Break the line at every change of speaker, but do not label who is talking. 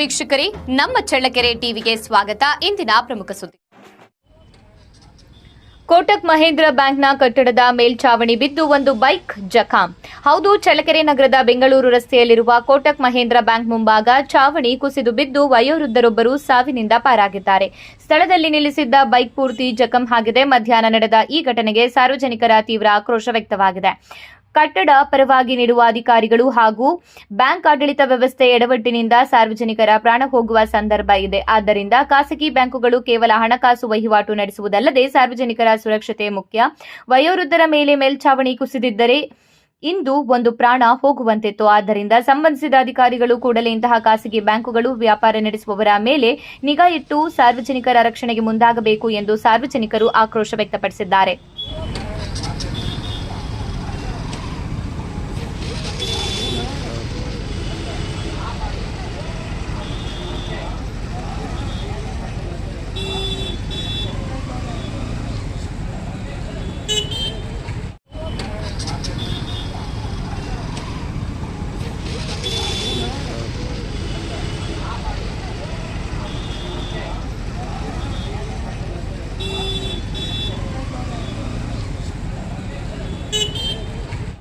ವೀಕ್ಷಕರೇ, ನಮ್ಮ ಚಳ್ಳಕೆರೆ ಟಿವಿಗೆ ಸ್ವಾಗತ. ಇಂದಿನ ಪ್ರಮುಖ ಸುದ್ದಿ. ಕೋಟಕ್ ಮಹೇಂದ್ರ ಬ್ಯಾಂಕ್ನ ಕಟ್ಟಡದ ಮೇಲ್ಛಾವಣಿ ಬಿದ್ದು ಒಂದು ಬೈಕ್ ಜಖಂ. ಹೌದು, ಚಳ್ಳಕೆರೆ ನಗರದ ಬೆಂಗಳೂರು ರಸ್ತೆಯಲ್ಲಿರುವ ಕೋಟಕ್ ಮಹೇಂದ್ರ ಬ್ಯಾಂಕ್ ಮುಂಭಾಗ ಛಾವಣಿ ಕುಸಿದು ಬಿದ್ದು ವಯೋವೃದ್ಧರೊಬ್ಬರು ಸಾವಿನಿಂದ ಪಾರಾಗಿದ್ದಾರೆ. ಸ್ಥಳದಲ್ಲಿ ನಿಲ್ಲಿಸಿದ್ದ ಬೈಕ್ ಪೂರ್ತಿ ಜಖಂ ಆಗಿದೆ. ಮಧ್ಯಾಹ್ನ ನಡೆದ ಈ ಘಟನೆಗೆ ಸಾರ್ವಜನಿಕರ ತೀವ್ರ ಆಕ್ರೋಶ ವ್ಯಕ್ತವಾಗಿದೆ. ಕಟ್ಟಡ ಪರವಾಗಿ ನೀಡುವ ಅಧಿಕಾರಿಗಳು ಹಾಗೂ ಬ್ಯಾಂಕ್ ಆಡಳಿತ ವ್ಯವಸ್ಥೆ ಎಡವಟ್ಟಿನಿಂದ ಸಾರ್ವಜನಿಕರ ಪ್ರಾಣ ಹೋಗುವ ಸಂದರ್ಭ ಇದೆ. ಆದ್ದರಿಂದ ಖಾಸಗಿ ಬ್ಯಾಂಕುಗಳು ಕೇವಲ ಹಣಕಾಸು ವಹಿವಾಟು ನಡೆಸುವುದಲ್ಲದೆ ಸಾರ್ವಜನಿಕರ ಸುರಕ್ಷತೆ ಮುಖ್ಯ. ವಯೋವೃದ್ಧರ ಮೇಲೆ ಮೇಲ್ಛಾವಣಿ ಕುಸಿದಿದ್ದರೆ ಇಂದು ಒಂದು ಪ್ರಾಣ ಹೋಗುವಂತಿತ್ತು. ಆದ್ದರಿಂದ ಸಂಬಂಧಿಸಿದ ಅಧಿಕಾರಿಗಳು ಕೂಡಲೇ ಇಂತಹ ಖಾಸಗಿ ಬ್ಯಾಂಕುಗಳು ವ್ಯಾಪಾರ ನಡೆಸುವವರ ಮೇಲೆ ನಿಗಾ ಇಟ್ಟು ಸಾರ್ವಜನಿಕರ ರಕ್ಷಣೆಗೆ ಮುಂದಾಗಬೇಕು ಎಂದು ಸಾರ್ವಜನಿಕರು ಆಕ್ರೋಶ ವ್ಯಕ್ತಪಡಿಸಿದ್ದಾರೆ.